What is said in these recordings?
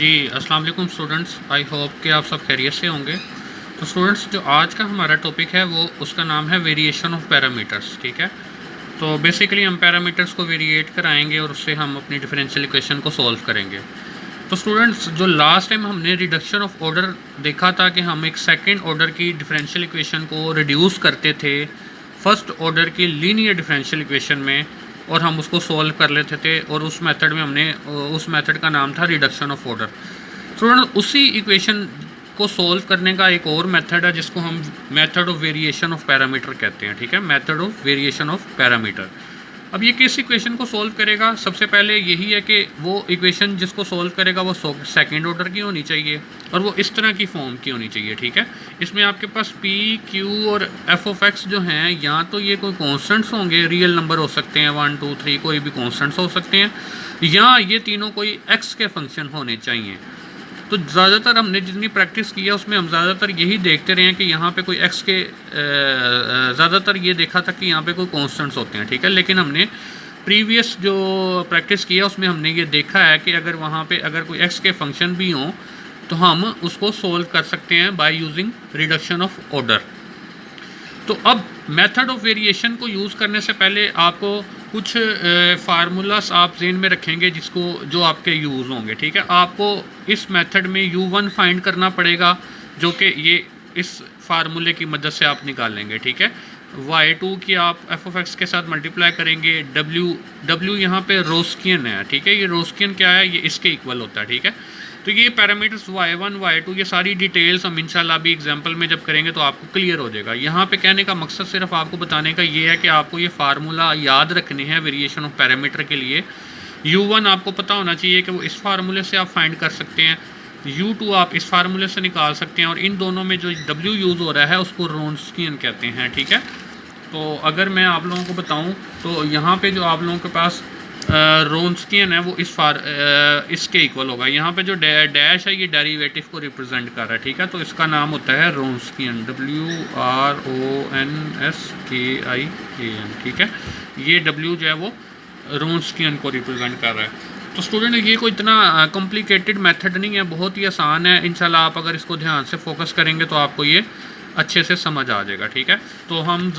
जी अस्सलाम वालेकुम students, I hope कि आप सब खैरियत से होंगे। तो स्टूडेंट्स, जो आज का हमारा टॉपिक है वो उसका नाम है वेरिएशन ऑफ पैरामीटर्स। ठीक है, तो बेसिकली हम पैरामीटर्स को वेरिएट कराएंगे और उससे हम अपनी डिफरेंशियल इक्वेशन को सॉल्व करेंगे। तो स्टूडेंट्स, जो लास्ट टाइम हमने रिडक्शन ऑफ ऑर्डर देखा था कि हम एक सेकेंड ऑर्डर की डिफरेंशियल इक्वेशन को रिड्यूस करते थे फर्स्ट ऑर्डर की लीनियर डिफरेंशियल इक्वेशन में, और हम उसको सॉल्व कर लेते थे, और उस मेथड में हमने उस मेथड का नाम था रिडक्शन ऑफ ऑर्डर। स्टूडेंट, उसी इक्वेशन को सॉल्व करने का एक और मेथड है जिसको हम method of variation of parameter कहते हैं। ठीक है, method of variation of parameter. अब ये किस इक्वेशन को सॉल्व करेगा? सबसे पहले यही है कि वो इक्वेशन जिसको सॉल्व करेगा वो सेकेंड ऑर्डर की होनी चाहिए और वो इस तरह की फॉर्म की होनी चाहिए। ठीक है, इसमें आपके पास पी, क्यू और एफ ऑफ एक्स जो हैं, या तो ये कोई कॉन्स्टेंट्स होंगे, रियल नंबर हो सकते हैं 1 2 3, कोई भी कॉन्स्टेंट्स हो सकते हैं, या ये तीनों कोई एक्स के फंक्शन होने चाहिए। तो ज़्यादातर हमने जितनी प्रैक्टिस की है उसमें हम ज़्यादातर यही देखते रहे हैं कि यहाँ पे कोई एक्स के ज़्यादातर ये देखा था कि यहाँ पे कोई कॉन्स्टेंट्स होते हैं। ठीक है, लेकिन हमने प्रीवियस जो प्रैक्टिस की है उसमें हमने ये देखा है कि अगर वहाँ पे अगर कोई एक्स के फंक्शन भी हों तो हम उसको सोल्व कर सकते हैं by using reduction of order. तो अब मेथड ऑफ वेरिएशन को यूज़ करने से पहले आपको कुछ फार्मूलास आप जेन में रखेंगे जिसको जो आपके यूज़ होंगे। ठीक है, आपको इस मेथड में u1 फाइंड करना पड़ेगा, जो कि ये इस फार्मूले की मदद से आप निकालेंगे। ठीक है, y2 की आप एफ ऑफ एक्स के साथ मल्टीप्लाई करेंगे। w यहाँ पे रोस्कियन है। ठीक है, ये रोस्कियन क्या है? ये इसके इक्वल होता है। ठीक है, तो ये पैरामीटर्स y1 y2 ये सारी डिटेल्स हम इंशाल्लाह अभी एग्जांपल में जब करेंगे तो आपको क्लियर हो जाएगा। यहाँ पे कहने का मकसद सिर्फ आपको बताने का ये है कि आपको ये फार्मूला याद रखने हैं वेरिएशन ऑफ पैरामीटर के लिए। u1 आपको पता होना चाहिए कि वो इस फार्मूले से आप फाइंड कर सकते हैं, u2 आप इस फार्मूले से निकाल सकते हैं, और इन दोनों में जो w यूज़ हो रहा है उसको रोन्स्कियन कहते हैं। ठीक है, तो अगर मैं आप लोगों को बताऊँ तो यहाँ पर जो आप लोगों के पास रोन्स्कियन है वो इसके इक्वल होगा। यहाँ पे जो डैश है ये डेरिवेटिव को रिप्रेजेंट कर रहा है। ठीक है, तो इसका नाम होता है रोन्स्कियन, WRONSKIAN। ठीक है, ये W जो है वो रोन्स्कियन को रिप्रेजेंट कर रहा है। तो स्टूडेंट, ये कोई इतना कॉम्प्लिकेटेड मेथड नहीं है, बहुत ही आसान है। इंशाल्लाह आप अगर इसको ध्यान से फोकस करेंगे तो आपको ये अच्छे से समझ आ जाएगा। ठीक है, तो हम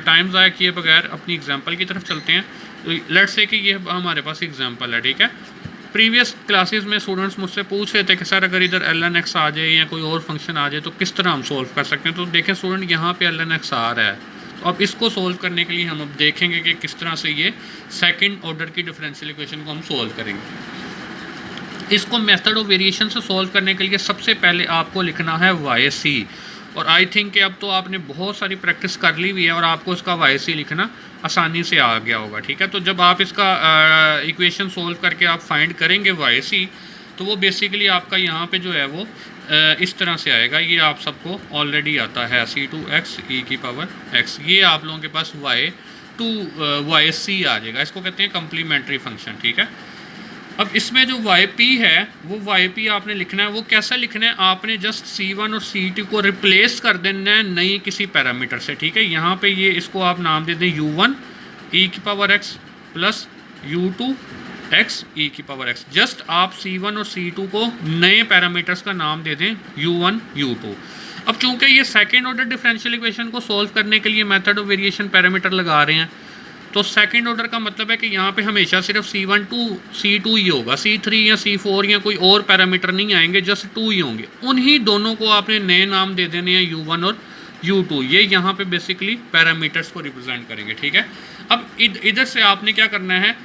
टाइम ज़ाया किए बगैर अपनी एग्जांपल की तरफ चलते हैं। तो लेट्स से कि ये हमारे पास एग्जांपल है। ठीक है, प्रीवियस क्लासेस में स्टूडेंट्स मुझसे पूछ रहे थे कि सर अगर इधर ln x आ जाए या कोई और फंक्शन आ जाए तो किस तरह हम सोल्व कर सकते हैं। तो देखें स्टूडेंट, यहाँ पे ln x आ रहा है, तो अब इसको सोल्व करने के लिए हम अब देखेंगे कि किस तरह से ये सेकेंड ऑर्डर की डिफरेंशियल इक्वेशन को हम सोल्व करेंगे। इसको मेथड ऑफ वेरिएशन से सोल्व करने के लिए सबसे पहले आपको लिखना है y(c), और आई थिंक कि अब तो आपने बहुत सारी प्रैक्टिस कर ली हुई है और आपको इसका y(c) लिखना आसानी से आ गया होगा। ठीक है, तो जब आप इसका इक्वेशन सोल्व करके आप फाइंड करेंगे y(c), तो वो बेसिकली आपका यहाँ पे जो है वो इस तरह से आएगा। ये आप सबको ऑलरेडी आता है, c2x e⁻x। ये आप लोगों के पास y(c) आ जाएगा। इसको कहते हैं कम्प्लीमेंट्री फंक्शन। ठीक है, अब इसमें जो yp है वो yp आपने लिखना है। वो कैसा लिखना है? आपने जस्ट c1 और c2 को रिप्लेस कर देना है नई किसी पैरामीटर से। ठीक है, यहाँ पे ये इसको आप नाम दे दें u1 e⁻x plus u2 x e⁻x। Just आप c1 और c2 को नए पैरामीटर्स का नाम दे दें u1 u2। अब चूंकि ये सेकेंड ऑर्डर डिफरेंशियल इक्वेशन को सोल्व करने के लिए मेथड ऑफ वेरिएशन पैरामीटर लगा रहे हैं, तो सेकेंड ऑर्डर का मतलब है कि यहाँ पे हमेशा सिर्फ c1 टू c2 ही होगा, c3 या c4 या कोई और पैरामीटर नहीं आएंगे, जस्ट 2 ही होंगे। उन्हीं दोनों को आपने नए नाम दे देने हैं u1 और u2। ये यहाँ पे बेसिकली पैरामीटर्स को रिप्रेजेंट करेंगे। ठीक है, अब इधर से आपने क्या करना है,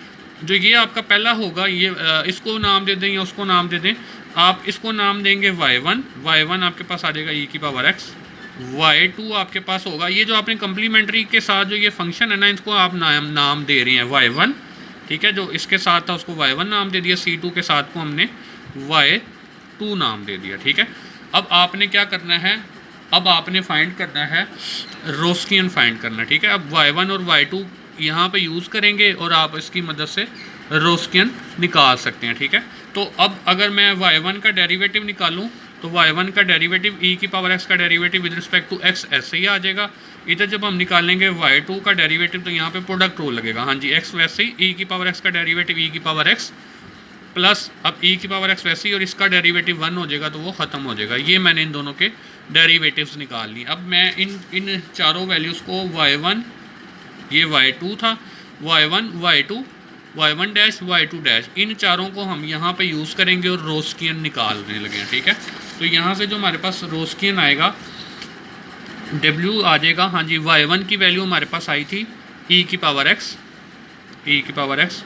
जो ये आपका पहला होगा ये इसको नाम दे दें या उसको नाम दे दें। आप इसको नाम देंगे y1 आपके पास आ जाएगा e⁻x। y2 आपके पास होगा, ये जो आपने कम्प्लीमेंट्री के साथ जो ये फंक्शन है ना, इसको आप नाम दे रहे हैं y1। ठीक है, जो इसके साथ था उसको y1 नाम दे दिया, c2 के साथ को हमने y2 नाम दे दिया। ठीक है, अब आपने क्या करना है, अब आपने फाइंड करना है रोस्कियन फाइंड करना है। ठीक है, अब y1 और y2 यहाँ पे यूज़ करेंगे और आप इसकी मदद से रोस्कियन निकाल सकते हैं। ठीक है, तो अब अगर मैं y1 का डेरिवेटिव निकालूं तो y1 का डेरिवेटिव e⁻x का derivative with respect to x ऐसे ही आ जाएगा। इधर जब हम निकालेंगे y2 का डेरिवेटिव तो यहाँ पे प्रोडक्ट रूल लगेगा। हाँ जी, x वैसे ही e⁻x का डेरिवेटिव e⁻x प्लस अब ई की पावर एक्स वैसे ही, और इसका डेरिवेटिव 1 हो जाएगा तो वो ख़त्म हो जाएगा। ये मैंने इन दोनों के डेरिवेटिव्स निकाल लिए। अब मैं इन चारों वैल्यूज़ को y1, ये y2 था, y1, y2, y1 dash, y2 dash, इन चारों को हम यहाँ पे यूज़ करेंगे और रोस्कियन निकालने लगे हैं। ठीक है, तो यहाँ से जो हमारे पास रोस्कियन आएगा W आ जाएगा, हाँ जी, y1 की वैल्यू हमारे पास आई थी e की पावर x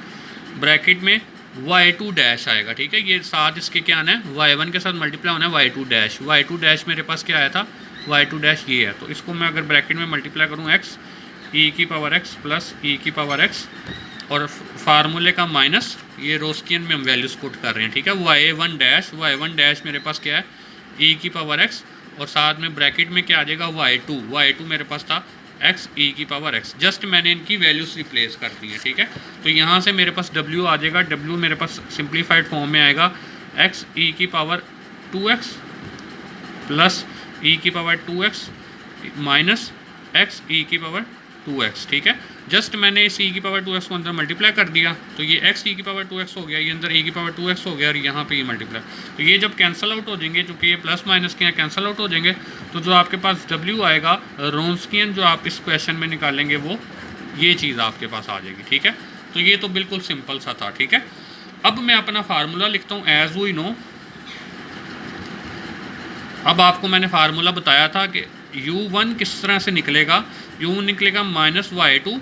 ब्रैकेट में y2 डैश आएगा। ठीक है, ये साथ इसके क्या आना है, y1 के साथ मल्टीप्लाई होना है y2 डैश मेरे पास क्या आया था, y2 डैश ये है। तो इसको मैं अगर ब्रैकेट में मल्टीप्लाई करूँ x e की पावर x प्लस e की पावर x और फार्मूले का माइनस, ये रोस्कियन में हम वैल्यूज पुट कर रहे हैं। ठीक है, y1 डैश मेरे पास क्या है, e की पावर x और साथ में ब्रैकेट में क्या आ जाएगा y2 मेरे पास था x e की पावर x। जस्ट मैंने इनकी वैल्यूज रिप्लेस कर दी है। ठीक है, तो यहाँ से मेरे पास w आ जाएगा, w मेरे पास सिंप्लीफाइड फॉर्म में आएगा x e की पावर 2x प्लस e की power 2x minus x e की पावर 2x। ठीक है, जस्ट मैंने इस e की पावर 2x को अंदर मल्टीप्लाई कर दिया तो ये x e की पावर 2x हो गया, ये अंदर e की पावर 2x हो गया और यहाँ पे ये मल्टीप्लाई। तो ये जब कैंसिल आउट हो जाएंगे, चूँकि ये प्लस माइनस के यहाँ कैंसिल आउट हो जाएंगे, तो जो आपके पास w आएगा रोन्स्कियन जो आप इस क्वेश्चन में निकालेंगे वो ये चीज़ आपके पास आ जाएगी। ठीक है, तो ये तो बिल्कुल सिंपल सा था। ठीक है, अब मैं अपना फार्मूला लिखता हूँ एज वी नो। अब आपको मैंने फार्मूला बताया था कि u1 किस तरह से निकलेगा, u1 निकलेगा -y2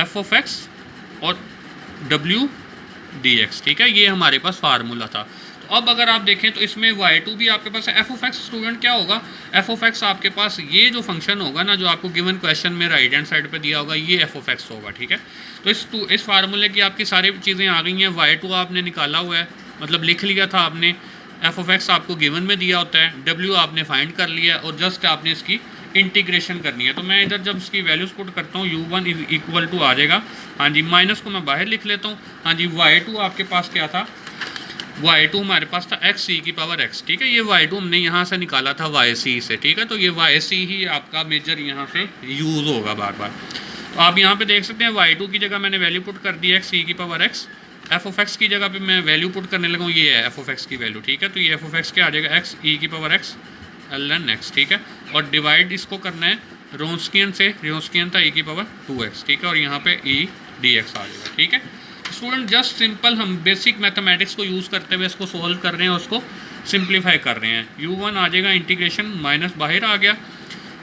f(x) और w dx। ठीक है, ये हमारे पास फार्मूला था। तो अब अगर आप देखें तो इसमें y2 भी आपके पास है, f(x) स्टूडेंट क्या होगा, f(x) आपके पास ये जो फंक्शन होगा ना, जो आपको गिवन क्वेश्चन में राइट हैंड साइड पे दिया होगा, ये f(x) होगा। ठीक है, तो इस फार्मूले की आपकी सारी चीज़ें आ गई हैं। y2 आपने निकाला हुआ है, मतलब लिख लिया था आपने, f(x) आपको गिवन में दिया होता है, w आपने फाइंड कर लिया और जस्ट आपने इसकी इंटीग्रेशन करनी है। तो मैं इधर जब इसकी वैल्यूज पुट करता हूँ u1 इक्वल टू आ जाएगा, हाँ जी, माइनस को मैं बाहर लिख लेता हूँ, हाँ जी, y2 आपके पास क्या था, y2 हमारे पास था x e की पावर x। ठीक है, ये y2 हमने यहाँ से निकाला था yc से। ठीक है, तो ये yc ही आपका मेजर यहाँ से यूज़ होगा बार बार। तो आप यहाँ पे देख सकते हैं y2 की जगह मैंने वैल्यू पुट कर दी x e की पावर x, f(x) की जगह पे मैं वैल्यू पुट करने लगा हूँ, ये है f(x) की वैल्यू। ठीक है, तो ये f(x) क्या आ जाएगा, x e की पावर x ln x। ठीक है, और डिवाइड इसको करना है रोन्स्कियन से, रोन्स्कियन था e की पावर 2x। ठीक है, और यहाँ पे e dx आ जाएगा। ठीक है, स्टूडेंट जस्ट सिंपल हम बेसिक मैथमेटिक्स को यूज़ करते हुए इसको सोल्व कर रहे हैं, उसको सिंप्लीफाई कर रहे हैं। u1 आ जाएगा, इंटीग्रेशन माइनस बाहर आ गया,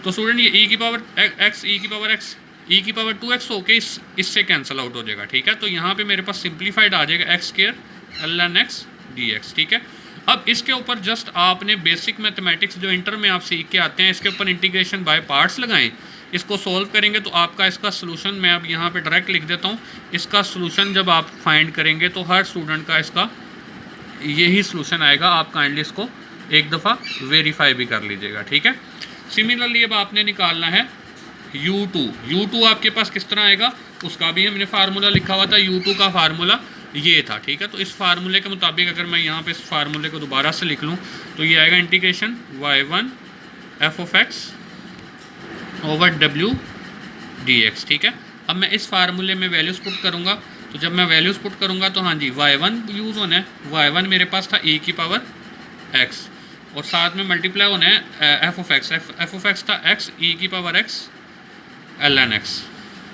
तो स्टूडेंट ये e की पावर x e की पावर x e की पावर 2x होके इससे कैंसिल आउट हो जाएगा। ठीक है, तो यहाँ पे मेरे पास सिंप्लीफाइड आ जाएगा x² ln x dx। ठीक है, अब इसके ऊपर जस्ट आपने बेसिक मैथमेटिक्स जो इंटर में आप सीख के आते हैं, इसके ऊपर इंटीग्रेशन बाय पार्ट्स लगाएं, इसको सोल्व करेंगे तो आपका इसका सोल्यूशन मैं अब यहाँ पे डायरेक्ट लिख देता हूँ। इसका सोल्यूशन जब आप फाइंड करेंगे तो हर स्टूडेंट का इसका यही सोल्यूशन आएगा। आप काइंडली इसको एक दफ़ा वेरीफाई भी कर लीजिएगा। ठीक है, सिमिलरली अब आपने निकालना है u2 आपके पास किस तरह आएगा, उसका भी हमने फार्मूला लिखा हुआ था। u2 का फार्मूला ये था। ठीक है, तो इस फार्मूले के मुताबिक अगर मैं यहाँ पे इस फार्मूले को दोबारा से लिख लूँ तो ये आएगा integration y1 f(x) over w dx। ठीक है, अब मैं इस फार्मूले में वैल्यूज़ पुट करूँगा, तो जब मैं वैल्यूज़ पुट करूँगा तो हाँ जी, y1 यूज़ होना है, y1 मेरे पास था e की पावर x और साथ में मल्टीप्लाई होना है f(x) था x e की पावर x ln x।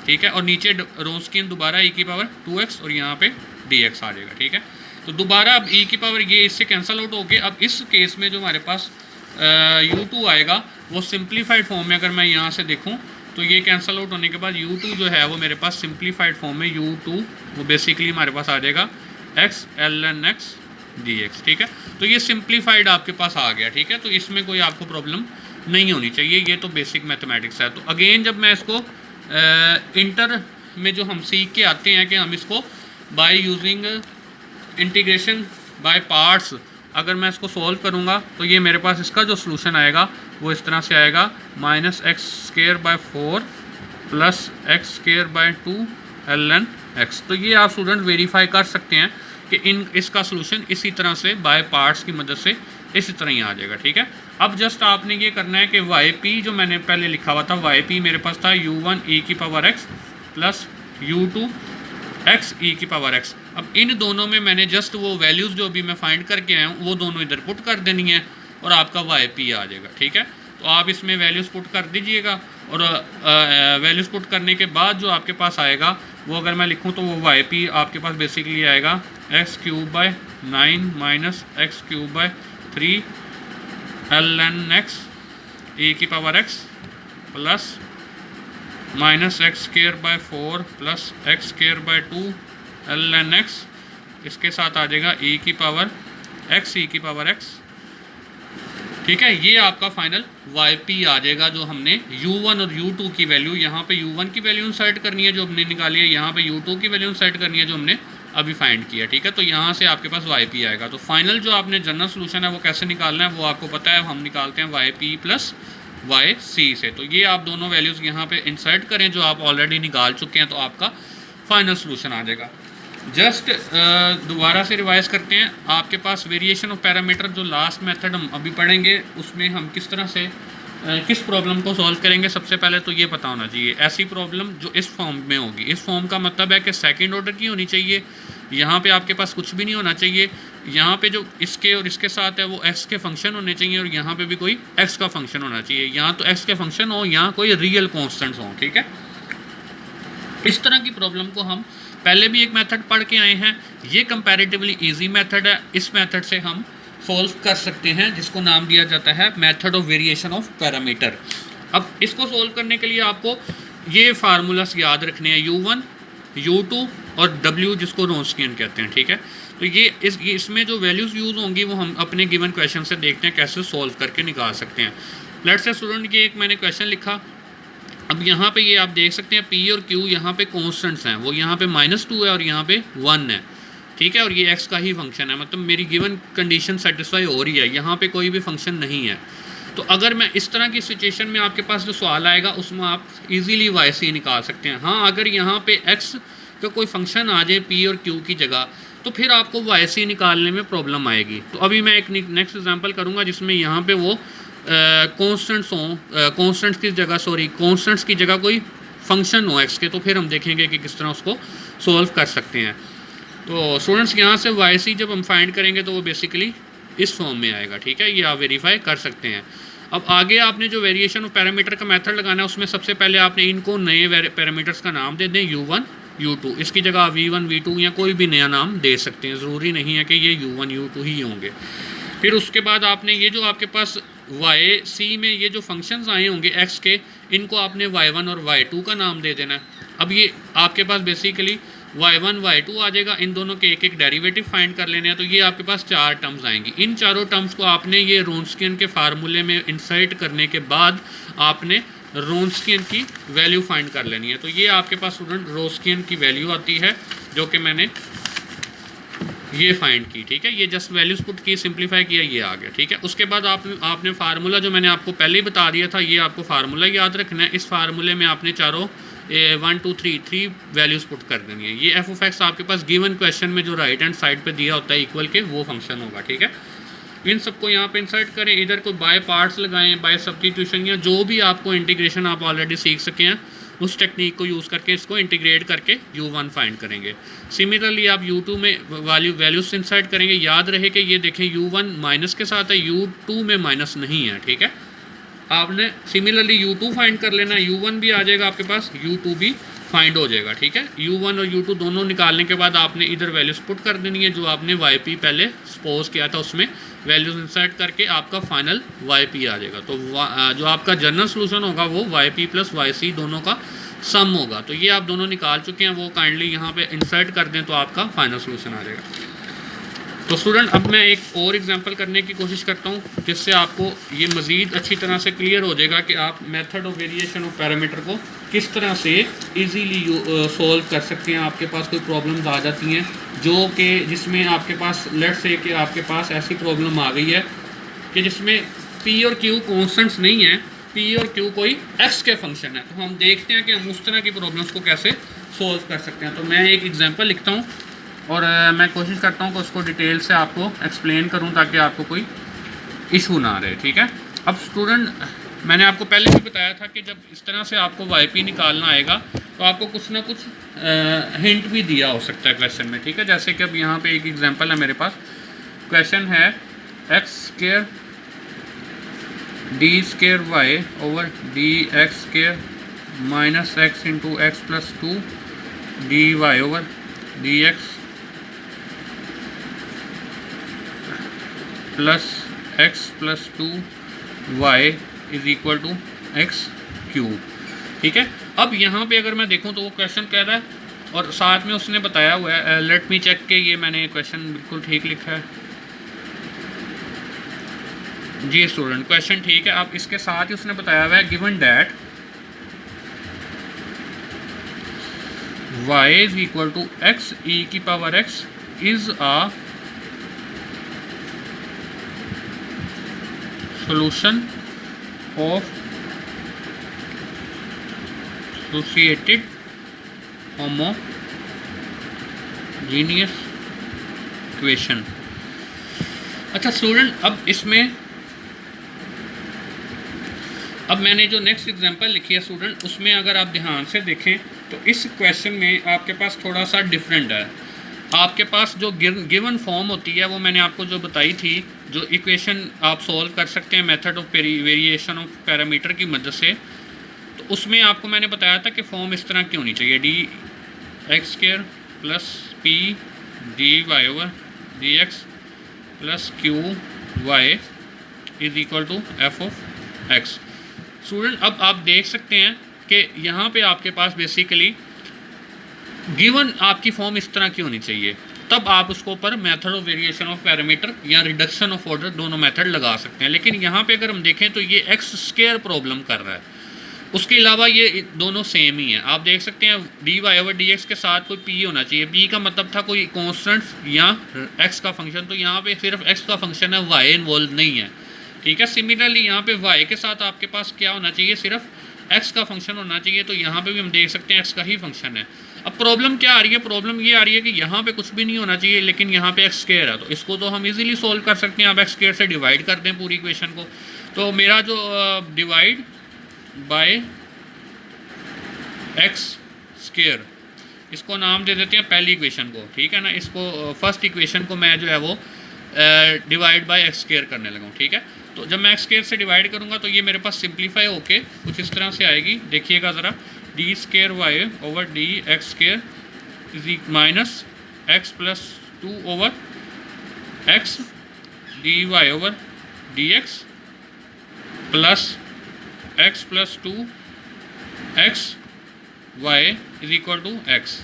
ठीक है, और नीचे रोन्स्कियन दोबारा e की पावर 2x और यहाँ पे dx आ जाएगा। ठीक है, तो दोबारा अब e की पावर ये इससे कैंसिल आउट होके अब इस केस में जो हमारे पास u2 आएगा वो सिंप्लीफाइड फॉर्म में, अगर मैं यहाँ से देखूँ तो ये कैंसिल आउट होने के बाद u2 जो है वो मेरे पास सिंप्लीफाइड फॉर्म में u2 वो बेसिकली हमारे पास आ जाएगा x ln x dx। ठीक है, तो ये सिंप्लीफाइड आपके पास आ गया। ठीक है, तो इसमें कोई आपको प्रॉब्लम नहीं होनी चाहिए, ये तो बेसिक मैथमेटिक्स है। तो अगेन जब मैं इसको इंटर में जो हम सीख के आते हैं कि हम इसको by using integration by parts, अगर मैं इसको सॉल्व करूँगा तो ये मेरे पास इसका जो सॉल्यूशन आएगा वो इस तरह से आएगा -x²/4 plus x²/2 ln x। तो ये आप स्टूडेंट वेरीफाई कर सकते हैं कि इसका सॉल्यूशन इसी तरह से बाय पार्ट्स की मदद से इसी तरह ही आ जाएगा। ठीक है, अब जस्ट आपने ये करना है कि yp जो मैंने पहले लिखा हुआ था, yp मेरे पास था u1 e की power x plus u2 x e की पावर एक्स। अब इन दोनों में मैंने जस्ट वो वैल्यूज़ जो अभी मैं फाइंड करके आया हूँ वो दोनों इधर पुट कर देनी है और आपका वाई पी आ जाएगा, ठीक है। तो आप इसमें वैल्यूज़ पुट कर दीजिएगा और वैल्यूज़ पुट करने के बाद जो आपके पास आएगा वो अगर मैं लिखूँ तो वो वाई पी आपके पास बेसिकली आएगा x cube by 9 minus x cube by 3 l n x e की power x plus minus x square by 4 plus x square by 2 l n x, इसके साथ आ जाएगा ई की पावर एक्स ई की power x, ठीक है। ये आपका फाइनल वाई पी आ जाएगा जो हमने u1 और u2 की वैल्यू, यहाँ पे u1 की वैल्यू इंसर्ट करनी है जो हमने निकाली है, यहाँ पे u2 की वैल्यू इंसर्ट करनी है जो हमने अभी फाइंड किया, ठीक है। तो यहाँ से आपके पास वाई पी आएगा। तो फाइनल जो आपने जनरल सोल्यूशन है वो कैसे निकालना है वो आपको पता है, हम निकालते हैं y p plus y c से। तो ये आप दोनों वैल्यूज़ यहाँ पे इंसर्ट करें जो आप ऑलरेडी निकाल चुके हैं, तो आपका फाइनल सोल्यूशन आ जाएगा। जस्ट दोबारा से रिवाइज करते हैं, आपके पास वेरिएशन ऑफ पैरामीटर जो लास्ट मेथड हम अभी पढ़ेंगे उसमें हम किस तरह से किस प्रॉब्लम को सॉल्व करेंगे। सबसे पहले तो ये पता होना चाहिए ऐसी प्रॉब्लम जो इस फॉर्म में होगी, इस फॉर्म का मतलब है कि सेकंड ऑर्डर की होनी चाहिए, यहाँ पे आपके पास कुछ भी नहीं होना चाहिए, यहाँ पे जो इसके और इसके साथ है वो x के फंक्शन होने चाहिए और यहाँ पे भी कोई x का फंक्शन होना चाहिए, यहाँ तो x के फंक्शन हो, यहाँ कोई रियल कॉन्स्टेंट्स हों, ठीक है। इस तरह की प्रॉब्लम को हम पहले भी एक मेथड पढ़ के आए हैं, ये कंपैरेटिवली इजी मेथड है, इस मेथड से हम सॉल्व कर सकते हैं जिसको नाम दिया जाता है method of variation of parameter. अब इसको सॉल्व करने के लिए आपको ये फार्मूलास याद रखने हैं, u1 u2 और w जिसको रोन्स्कियन कहते हैं, ठीक है। तो ये इसमें जो वैल्यूज़ यूज़ होंगी वो हम अपने गिवन क्वेश्चन से देखते हैं कैसे सॉल्व करके निकाल सकते हैं। लेट्स से स्टूडेंट ये एक मैंने क्वेश्चन लिखा, अब यहाँ पे ये आप देख सकते हैं p और q यहाँ पे कॉन्स्टेंट्स हैं, वो यहाँ पे -2 है और यहाँ पे 1 है, ठीक है। और ये x का ही फंक्शन है, मतलब मेरी गिवन कंडीशन सेटिस्फाई हो रही है, यहाँ पे कोई भी फंक्शन नहीं है। तो अगर मैं इस तरह की सिचुएशन में आपके पास जो सवाल आएगा उसमें आप इजीली वाई सी निकाल सकते हैं। हाँ, अगर यहाँ पे x का कोई फंक्शन आ जाए p और q की जगह तो फिर आपको वाई सी निकालने में प्रॉब्लम आएगी। तो अभी मैं एक नेक्स्ट एग्जांपल करूँगा जिसमें यहाँ पे वो कॉन्स्टेंट्स हों, कॉन्स्टेंट्स की जगह कॉन्स्टेंट्स की जगह कोई फंक्शन हो x के, तो फिर हम देखेंगे कि किस तरह उसको सॉल्व कर सकते हैं। तो स्टूडेंट्स यहाँ से वाई सी जब हम फाइंड करेंगे तो वो बेसिकली इस फॉर्म में आएगा, ठीक है, ये आप वेरीफाई कर सकते हैं। अब आगे आपने जो वेरिएशन ऑफ पैरामीटर का मेथड लगाना है उसमें सबसे पहले आपने इनको नए पैरामीटर्स का नाम दे दें, u1 u2, इसकी जगह आप v1 v2 या कोई भी नया नाम दे सकते हैं, ज़रूरी नहीं है कि ये u1 u2 ही होंगे। फिर उसके बाद आपने ये जो आपके पास वाई सी में ये जो फंक्शंस आए होंगे x के, इनको आपने y1 और y2 का नाम दे देना है। अब ये आपके पास बेसिकली y1 y2 आ जाएगा, इन दोनों के एक एक डेरिवेटिव फाइंड कर लेने हैं। तो ये आपके पास 4 टर्म्स आएंगी, इन चारों टर्म्स को आपने ये रोन्स्कियन के फार्मूले में इंसर्ट करने के बाद आपने रोन्स्कियन की वैल्यू फाइंड कर लेनी है। तो ये आपके पास स्टूडेंट रोन्स्कियन की वैल्यू आती है जो कि मैंने ये फाइंड की, ठीक है। ये जस्ट वैल्यूज पुट की, सिंप्लीफाई किया, ये आ गया, ठीक है। उसके बाद आपने फार्मूला जो मैंने आपको पहले ही बता दिया था, ये आपको फार्मूला याद रखना है। इस फार्मूले में आपने चारों 1 2 3 वैल्यूज पुट कर देनी है। ये एफ ऑफ एक्स आपके पास गिवन क्वेश्चन में जो राइट हैंड साइड पे दिया होता है इक्वल के, वो फंक्शन होगा, ठीक है। इन सबको यहाँ पे इंसर्ट करें, इधर कोई बाय पार्ट्स लगाएं, बाय सब्स्टिट्यूशन या जो भी आपको इंटीग्रेशन आप ऑलरेडी सीख सके हैं उस टेक्निक को यूज़ करके इसको इंटीग्रेट करके u1 फाइंड करेंगे। सिमिलरली आप u2 में वैल्यूज इंसर्ट करेंगे। याद रहे कि ये देखें u1 माइनस के साथ है, u2 में माइनस नहीं है, ठीक है। आपने सिमिलरली u2 फाइंड कर लेना, u1 भी आ जाएगा आपके पास, u2 भी फाइंड हो जाएगा, ठीक है। u1 और u2 दोनों निकालने के बाद आपने इधर वैल्यूज पुट कर देनी है, जो आपने yp पहले सपोज किया था उसमें वैल्यूज इंसर्ट करके आपका फाइनल yp आ जाएगा। तो जो आपका जनरल सोल्यूशन होगा वो yp प्लस yc दोनों का सम होगा। तो ये आप दोनों निकाल चुके हैं, वो काइंडली यहाँ पे इंसर्ट कर दें तो आपका फाइनल सोल्यूशन आ जाएगा। तो स्टूडेंट अब मैं एक और एग्जांपल करने की कोशिश करता हूँ जिससे आपको ये मज़ीद अच्छी तरह से क्लियर हो जाएगा कि आप method of variation of parameter को किस तरह से इजीली सॉल्व कर सकते हैं। आपके पास कोई प्रॉब्लम्स आ जाती हैं जो कि जिसमें आपके पास लेट्स से कि आपके पास ऐसी प्रॉब्लम आ गई है कि जिसमें p और q कॉन्स्टेंट्स नहीं है, p और q कोई x के फंक्शन है। तो हम देखते हैं कि हम उस तरह की प्रॉब्लम्स को कैसे सॉल्व कर सकते हैं। तो मैं एक एग्जांपल लिखता हूँ और मैं कोशिश करता हूँ कि उसको डिटेल से आपको एक्सप्लेन करूँ ताकि आपको कोई इशू ना रहे, ठीक है। अब स्टूडेंट मैंने आपको पहले भी बताया था कि जब इस तरह से आपको वाई पी निकालना आएगा तो आपको कुछ ना कुछ हिंट भी दिया हो सकता है क्वेश्चन में, ठीक है। जैसे कि अब यहाँ पे एक एग्जांपल है मेरे पास, क्वेश्चन है x square d square y over d x square minus x into x plus 2 d y over d x plus 2 y is equal to x cube, ठीक है। अब यहाँ पे अगर मैं देखूँ तो वो क्वेश्चन कह रहा है और साथ में उसने बताया हुआ है, लेट मी चेक के ये मैंने क्वेश्चन बिल्कुल ठीक लिखा है जी स्टूडेंट, क्वेश्चन ठीक है। अब इसके साथ ही उसने बताया हुआ है given that y is equal to x e की power x is a solution of associated homogeneous equation। अच्छा स्टूडेंट, अब मैंने जो नेक्स्ट एग्जांपल लिखी है स्टूडेंट, उसमें अगर आप ध्यान से देखें तो इस क्वेश्चन में आपके पास थोड़ा सा डिफरेंट है। आपके पास जो गिवन फॉर्म होती है वो मैंने आपको जो बताई थी, जो इक्वेशन आप सॉल्व कर सकते हैं method of variation of parameter की मदद से, तो उसमें आपको मैंने बताया था कि फॉर्म इस तरह की होनी चाहिए, d x square plus p d y over d x plus q y is equal to f of x. Student, अब आप देख सकते हैं कि यहाँ पे आपके पास बेसिकली गिवन आपकी फॉर्म इस तरह की होनी चाहिए, तब आप उसको ऊपर method of variation of parameter या रिडक्शन ऑफ ऑर्डर दोनों मेथड लगा सकते हैं। लेकिन यहाँ पे अगर हम देखें तो ये एक्स स्क्वायर प्रॉब्लम कर रहा है, उसके अलावा ये दोनों सेम ही हैं। आप देख सकते हैं d y over d x के साथ कोई पी होना चाहिए, पी का मतलब था कोई कॉन्स्टेंट या एक्स का फंक्शन, तो यहाँ पे सिर्फ एक्स का फंक्शन है, वाई इन्वॉल्व नहीं है, ठीक है। सिमिलरली यहाँ पे वाई के साथ आपके पास क्या होना चाहिए, सिर्फ एक्स का फंक्शन होना चाहिए, तो यहाँ पे भी हम देख सकते हैं एक्स का ही फंक्शन है। अब प्रॉब्लम क्या आ रही है, प्रॉब्लम ये आ रही है कि यहाँ पे कुछ भी नहीं होना चाहिए लेकिन यहाँ पे एक्स स्क्वायर है, तो इसको तो हम इजीली सॉल्व कर सकते हैं। आप एक्स स्क्वायर से डिवाइड कर दें पूरी इक्वेशन को, तो मेरा जो डिवाइड बाय एक्स स्क्वायर, इसको नाम दे देते हैं पहली इक्वेशन को, ठीक है ना। इसको फर्स्ट इक्वेशन को मैं जो है वो डिवाइड बाय एक्स स्क्वायर करने लगा हूँ, ठीक है। तो जब मैं एक्स स्क्वायर से डिवाइड करूँगा तो ये मेरे पास सिंप्लीफाई होके कुछ इस तरह से आएगी, देखिएगा ज़रा, d square y over d x square is minus x plus 2 over x d y over d x plus x plus 2 x y is equal to x.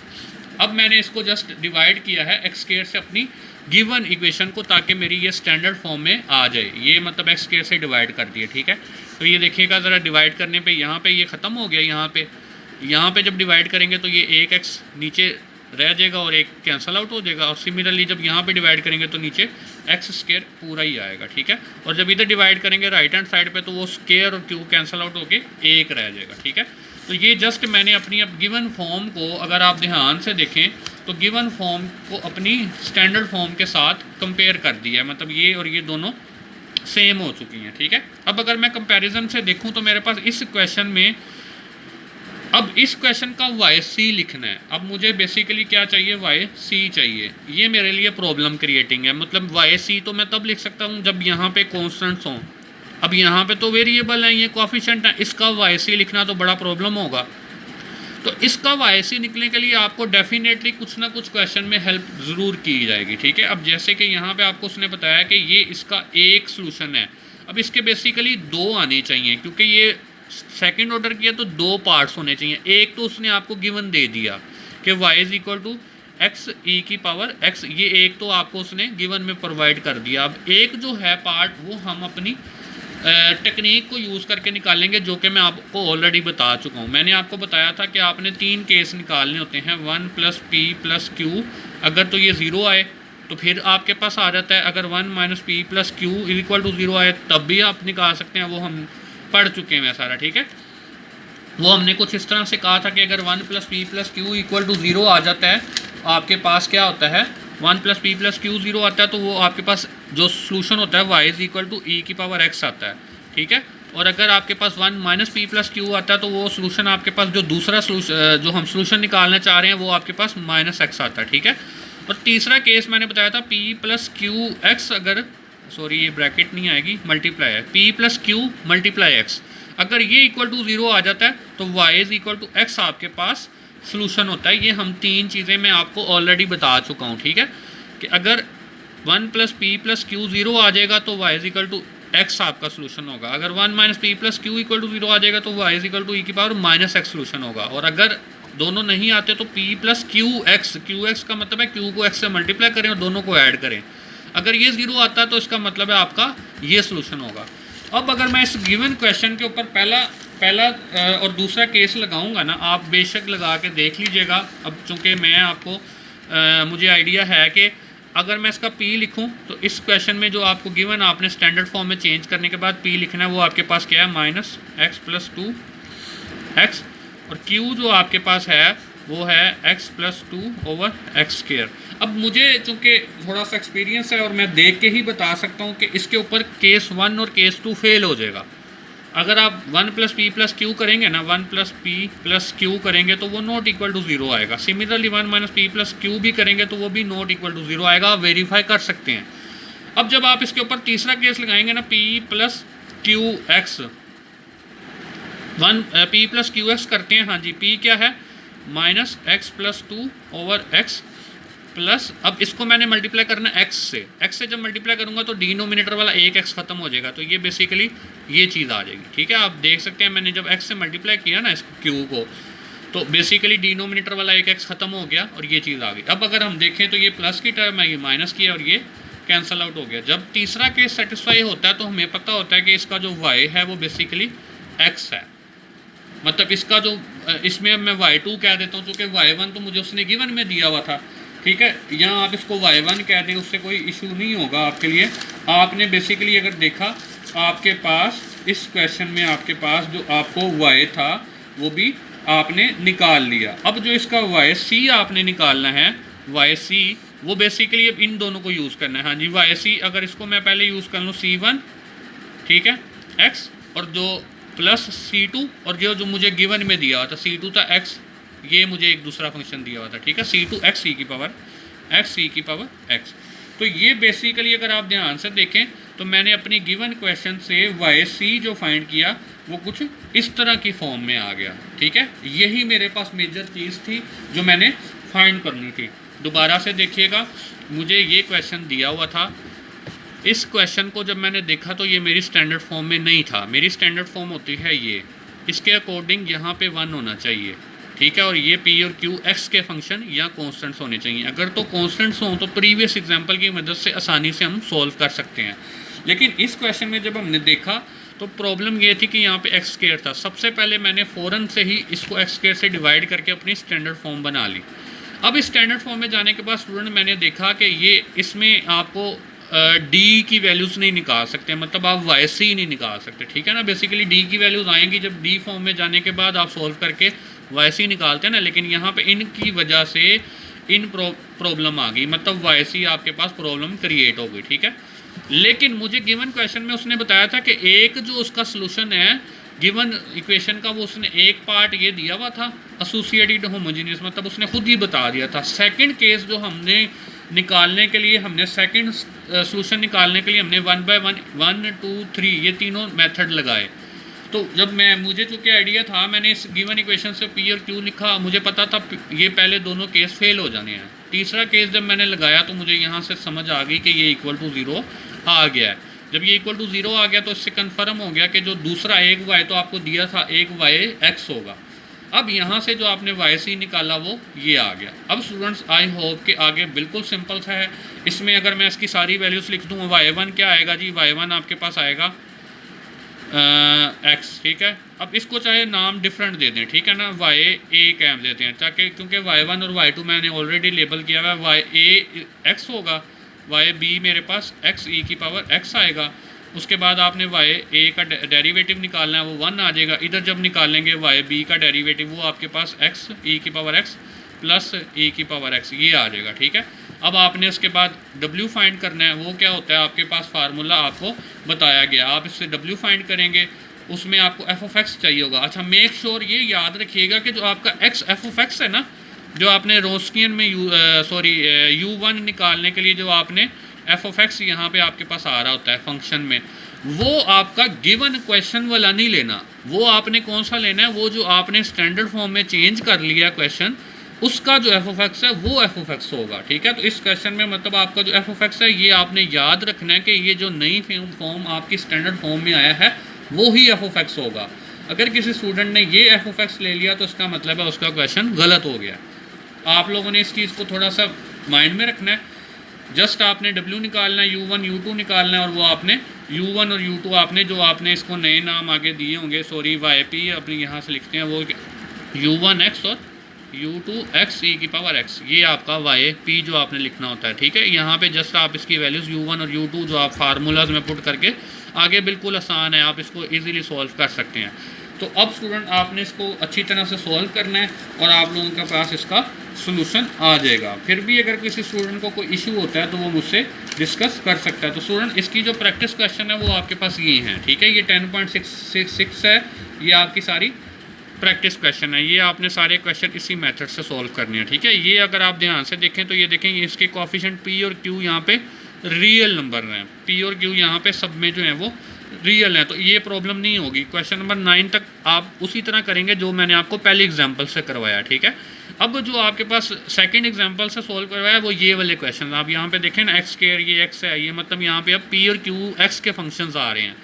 अब मैंने इसको जस्ट डिवाइड किया है एक्स स्क्वायर से अपनी given equation को, ताकि मेरी ये स्टैंडर्ड फॉर्म में आ जाए। ये मतलब एक्स स्क्वायर से डिवाइड कर दिया, ठीक है। तो ये देखिएगा ज़रा, डिवाइड करने पे यहाँ पे ये ख़त्म हो गया, यहाँ पे जब डिवाइड करेंगे तो ये एक एक्स नीचे रह जाएगा और एक कैंसल आउट हो जाएगा, और सिमिलरली जब यहाँ पे डिवाइड करेंगे तो नीचे एक्स स्क्वायर पूरा ही आएगा, ठीक है। और जब इधर डिवाइड करेंगे राइट हैंड साइड पे तो वो स्क्वायर और क्यूब कैंसल आउट होके एक रह जाएगा, ठीक है। तो ये जस्ट मैंने अपनी अब गिवन फॉर्म को, अगर आप ध्यान से देखें तो गिवन फॉर्म को अपनी स्टैंडर्ड फॉर्म के साथ कंपेयर कर दिया है, मतलब ये और ये दोनों सेम हो चुकी हैं, ठीक है। अब अगर मैं कंपैरिजन से देखूं तो मेरे पास इस क्वेश्चन में, अब इस क्वेश्चन का वाई सी लिखना है। अब मुझे बेसिकली क्या चाहिए, वाई सी चाहिए। ये मेरे लिए प्रॉब्लम क्रिएटिंग है, मतलब वाई सी तो मैं तब लिख सकता हूँ जब यहाँ पे कॉन्स्टेंट्स हों। अब यहाँ पे तो वेरिएबल है, ये कोएफिशिएंट है, इसका वाई सी लिखना तो बड़ा प्रॉब्लम होगा। तो इसका वाई सी निकलने के लिए आपको डेफिनेटली कुछ ना कुछ क्वेश्चन में हेल्प ज़रूर की जाएगी, ठीक है। अब जैसे कि यहाँ पे आपको उसने बताया कि ये इसका एक सॉल्यूशन है, अब इसके बेसिकली दो आने चाहिए, क्योंकि ये सेकंड ऑर्डर किया तो दो पार्ट्स होने चाहिए। एक तो उसने आपको गिवन दे दिया कि y is equal to x e की पावर एक्स, ये एक तो आपको उसने गिवन में प्रोवाइड कर दिया। अब एक जो है पार्ट वो हम अपनी टेक्निक को यूज़ करके निकालेंगे, जो कि मैं आपको ऑलरेडी बता चुका हूँ। मैंने आपको बताया था कि आपने 3 केस निकालने होते हैं, 1 प्लस पी प्लस क्यू। अगर तो ये 0 आए तो फिर आपके पास आ जाता है, अगर 1 minus p plus q is equal to 0 आए तब भी आप निकाल सकते हैं, वो हम पढ़ चुके हैं सारा, ठीक है। वो हमने कुछ इस तरह से कहा था कि अगर 1 plus p plus q equal to 0 आ जाता है, आपके पास क्या होता है, 1 प्लस पी प्लस क्यू 0 आता है, तो वो आपके पास जो सोल्यूशन होता है y is equal to e की पावर x आता है, ठीक है। और अगर आपके पास 1 माइनस पी प्लस क्यू आता है तो वो सोल्यूशन आपके पास जो दूसरा सोल्यूशन जो हम सोल्यूशन निकालना चाह रहे हैं वो आपके पास माइनस एक्स आता है, ठीक है। और तीसरा केस मैंने बताया था पी प्लस क्यू एक्स, अगर सॉरी ये ब्रैकेट नहीं आएगी, मल्टीप्लाई है, P plus Q multiply x, अगर ये इक्वल टू 0 आ जाता है तो y is equal to x आपके पास सोल्यूशन होता है। ये हम तीन चीज़ें मैं आपको ऑलरेडी बता चुका हूँ, ठीक है, कि अगर 1 प्लस पी प्लस क्यू 0 आ जाएगा तो y is equal to x आपका सोल्यूशन होगा। अगर 1 minus p plus q equal to 0 आ जाएगा तो y is equal to e की पावर माइनस एक्स सोल्यूशन होगा। और अगर दोनों नहीं आते तो p प्लस क्यू एक्स का मतलब है q को x से मल्टीप्लाई करें और दोनों को ऐड करें। अगर ये 0 आता है तो इसका मतलब है आपका ये सोल्यूशन होगा। अब अगर मैं इस गिवन क्वेश्चन के ऊपर पहला और दूसरा केस लगाऊंगा ना, आप बेशक लगा के देख लीजिएगा। अब चूंकि मैं आपको मुझे आइडिया है कि अगर मैं इसका p लिखूं तो इस क्वेश्चन में जो आपको गिवन आपने स्टैंडर्ड फॉर्म में चेंज करने के बाद p लिखना है वो आपके पास क्या है, माइनस एक्स प्लस 2x, और q जो आपके पास है वो है x plus 2 over x square. अब मुझे चूँकि थोड़ा सा एक्सपीरियंस है और मैं देख के ही बता सकता हूँ कि इसके ऊपर केस 1 और केस 2 फेल हो जाएगा। अगर आप 1 प्लस पी प्लस क्यू करेंगे ना, 1 प्लस पी प्लस क्यू करेंगे तो वो नॉट इक्वल टू 0 आएगा। Similarly 1 minus p plus Q भी करेंगे तो वो भी नॉट इक्वल टू 0 आएगा। आप वेरीफाई कर सकते हैं। अब जब आप इसके ऊपर तीसरा केस लगाएंगे ना, P plus Q x, 1 P plus Q x करते हैं, हाँ जी, पी क्या है, minus x plus 2 over x plus, अब इसको मैंने मल्टीप्लाई करना x से जब मल्टीप्लाई करूंगा तो डिनोमिनेटर वाला एक x खत्म हो जाएगा, तो ये बेसिकली ये चीज़ आ जाएगी, ठीक है। आप देख सकते हैं मैंने जब x से मल्टीप्लाई किया ना इस q को तो बेसिकली डिनोमिनेटर वाला एक x खत्म हो गया और ये चीज़ आ गई। अब अगर हम देखें तो ये प्लस की टर्म है, ये माइनस की है और ये कैंसिल आउट हो गया। जब तीसरा केस सेटिस्फाई होता है तो हमें पता होता है कि इसका जो y है वो बेसिकली x है, मतलब इसका जो इसमें मैं y2 कह देता हूँ क्योंकि y1 तो मुझे उसने गिवन में दिया हुआ था, ठीक है। यहाँ आप इसको y1 कह दें, उससे कोई इशू नहीं होगा आपके लिए। आपने बेसिकली अगर देखा आपके पास इस क्वेश्चन में आपके पास जो आपको y था वो भी आपने निकाल लिया। अब जो इसका yc आपने निकालना है, yc वो बेसिकली अब इन दोनों को यूज़ करना है, हाँ जी। yc अगर इसको मैं पहले यूज़ कर लूँ c1, ठीक है, x, और जो प्लस c2 और जो मुझे गिवन में दिया हुआ था c2 था x, ये मुझे एक दूसरा फंक्शन दिया हुआ था, ठीक है, c2 x e की पावर x। तो ये बेसिकली अगर आप ध्यान से देखें तो मैंने अपनी गिवन क्वेश्चन से yc जो फाइंड किया वो कुछ इस तरह की फॉर्म में आ गया, ठीक है। यही मेरे पास मेजर चीज़ थी जो मैंने फाइंड करनी थी। दोबारा से देखिएगा, मुझे ये क्वेश्चन दिया हुआ था, इस क्वेश्चन को जब मैंने देखा तो ये मेरी स्टैंडर्ड फॉर्म में नहीं था। मेरी स्टैंडर्ड फॉर्म होती है ये, इसके अकॉर्डिंग यहाँ पे 1 होना चाहिए, ठीक है, और ये पी और क्यू एक्स के फंक्शन या कॉन्स्टेंट्स होने चाहिए। अगर तो कॉन्स्टेंट्स हों तो प्रीवियस एग्जांपल की मदद से आसानी से हम सॉल्व कर सकते हैं। लेकिन इस क्वेश्चन में जब हमने देखा तो प्रॉब्लम ये थी कि यहाँ पे एक्स स्क्वायर था। सबसे पहले मैंने फ़ौरन से ही इसको एक्स स्क्वायर से डिवाइड करके अपनी स्टैंडर्ड फॉर्म बना ली। अब इस स्टैंडर्ड फॉर्म में जाने के बाद स्टूडेंट मैंने देखा कि ये इसमें आपको डी की वैल्यूज़ नहीं निकाल सकते, मतलब आप yc नहीं निकाल सकते, ठीक है ना। बेसिकली डी की वैल्यूज़ आएंगी जब डी फॉर्म में जाने के बाद आप सॉल्व करके yc निकालते हैं ना, लेकिन यहाँ पे इनकी वजह से इन प्रॉब्लम आ गई, मतलब yc आपके पास प्रॉब्लम क्रिएट हो गई, ठीक है। लेकिन मुझे गिवन क्वेश्चन में उसने बताया था कि एक जो उसका सोल्यूशन है गिवन इक्वेशन का, वो उसने एक पार्ट ये दिया हुआ था एसोसिएटेड होमोजेनियस, मतलब उसने खुद ही बता दिया था। सेकंड केस जो हमने निकालने के लिए, हमने सेकंड सोल्यूशन निकालने के लिए हमने 1 बाय 1 2 3 ये तीनों मेथड लगाए। तो जब मुझे चूँकि आइडिया था, मैंने इस गिवन इक्वेशन से पी और क्यू लिखा, मुझे पता था ये पहले दोनों केस फेल हो जाने हैं। तीसरा केस जब मैंने लगाया तो मुझे यहाँ से समझ आ गई कि ये इक्वल टू 0 आ गया है। जब ये इक्वल टू 0 आ गया तो इससे कन्फर्म हो गया कि जो दूसरा एक y तो आपको दिया था, एक y x होगा। अब यहाँ से जो आपने yc निकाला वो ये आ गया। अब स्टूडेंट्स आई होप कि आगे बिल्कुल सिंपल सा है। इसमें अगर मैं इसकी सारी वैल्यूज़ लिख दूँ, y1 क्या आएगा जी, y1 आपके पास आएगा x, ठीक है। अब इसको चाहे नाम डिफरेंट दे दें, ठीक है ना, ya कैम देते हैं, ताकि क्योंकि y1 और y2 मैंने ऑलरेडी लेबल किया हुआ है, ya x होगा, yb मेरे पास x e की पावर x आएगा। उसके बाद आपने ya का डेरिवेटिव निकालना है, वो 1 आ जाएगा। इधर जब निकालेंगे yb का डेरिवेटिव वो आपके पास x e की पावर x प्लस e की पावर x ये आ जाएगा, ठीक है। अब आपने उसके बाद w फाइंड करना है, वो क्या होता है आपके पास फार्मूला आपको बताया गया, आप इससे w फाइंड करेंगे उसमें आपको एफ ऑफ एक्स चाहिए होगा। अच्छा, मेक श्योर ये याद रखिएगा कि जो आपका एक्स एफ ऑफ एक्स है ना, जो आपने रोस्कियन में U1 निकालने के लिए जो आपने एफ ऑफ एक्स यहाँ पे आपके पास आ रहा होता है फंक्शन में, वो आपका गिवन क्वेश्चन वाला नहीं लेना। वो आपने कौन सा लेना है, वो जो आपने स्टैंडर्ड फॉर्म में चेंज कर लिया क्वेश्चन, उसका जो एफ ऑफ एक्स है वो एफ ऑफ एक्स होगा। ठीक है, तो इस क्वेश्चन में मतलब आपका जो एफ ऑफ एक्स है ये आपने याद रखना है कि ये जो नई फॉर्म आपकी स्टैंडर्ड फॉर्म में आया है वो ही एफ ऑफ एक्स होगा। अगर किसी स्टूडेंट ने ये एफ ऑफ एक्स ले लिया तो इसका मतलब है उसका क्वेश्चन गलत हो गया। आप लोगों ने इस चीज़ को थोड़ा सा माइंड में रखना है। जस्ट आपने W निकालना है, U1 U2 निकालना है, और वो आपने U1 और U2 आपने जो आपने इसको नए नाम आगे दिए होंगे, सॉरी YP अपने यहाँ से लिखते हैं, वो U1x और U2x e की पावर x, ये आपका YP जो आपने लिखना होता है। ठीक है, यहाँ पे जस्ट आप इसकी वैल्यूज़ U1 और U2 जो आप फार्मूलाज में पुट करके आगे, बिल्कुल आसान है, आप इसको ईजिली सॉल्व कर सकते हैं। तो अब स्टूडेंट आपने इसको अच्छी तरह से सॉल्व करना है और आप लोगों के पास इसका सोल्यूशन आ जाएगा। फिर भी अगर किसी स्टूडेंट को कोई इशू होता है तो वो मुझसे डिस्कस कर सकता है। तो स्टूडेंट इसकी जो प्रैक्टिस क्वेश्चन है वो आपके पास ये हैं। ठीक है, ये 10.66 है, ये आपकी सारी प्रैक्टिस क्वेश्चन है। ये आपने सारे क्वेश्चन इसी मेथड से सॉल्व करने हैं। ठीक है, ये अगर आप ध्यान से देखें तो ये देखें, ये इसके कोएफिशिएंट P और Q यहाँ पे रियल नंबर हैं। P और Q यहाँ पे सब में जो है वो रियल है, तो ये प्रॉब्लम नहीं होगी। क्वेश्चन नंबर 9 तक आप उसी तरह करेंगे जो मैंने आपको पहले एग्जांपल से करवाया। ठीक है, अब जो आपके पास सेकंड एग्जांपल से सॉल्व करवाया वो ये वाले क्वेश्चन आप यहाँ पे देखें ना, एक्स स्क्वायर ये एक्स है, ये मतलब यहाँ पे अब P और Q एक्स के फंक्शंस आ रहे हैं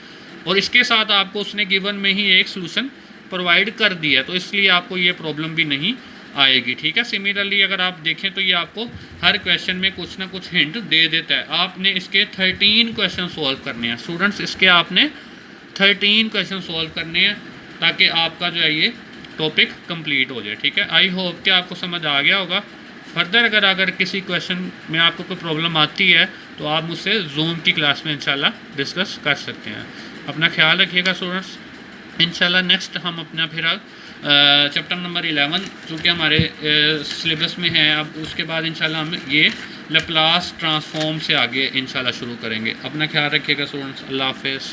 और इसके साथ आपको उसने गिवन में ही एक सोल्यूशन प्रोवाइड कर दिया, तो इसलिए आपको ये प्रॉब्लम भी नहीं आएगी। ठीक है, सिमिलरली अगर आप देखें तो ये आपको हर क्वेश्चन में कुछ ना कुछ हिंट दे देता है। आपने इसके 13 क्वेश्चन सॉल्व करने हैं स्टूडेंट्स, इसके आपने 13 क्वेश्चन सॉल्व करने हैं ताकि आपका जो है ये टॉपिक कंप्लीट हो जाए। ठीक है, आई होप कि आपको समझ आ गया होगा। फर्दर अगर किसी क्वेश्चन में आपको कोई प्रॉब्लम आती है तो आप मुझसे जूम की क्लास में इंशाल्लाह डिस्कस कर सकते हैं। अपना ख्याल रखिएगा स्टूडेंट्स। इंशाल्लाह नेक्स्ट हम अपना फिर चैप्टर नंबर 11 चूँकि हमारे सिलेबस में है, अब उसके बाद इंशाल्लाह हम ये लैप्लास ट्रांसफॉर्म से आगे इंशाल्लाह शुरू करेंगे। अपना ख्याल रखिएगा स्टूडेंट्स। अल्लाह हाफ़िज़।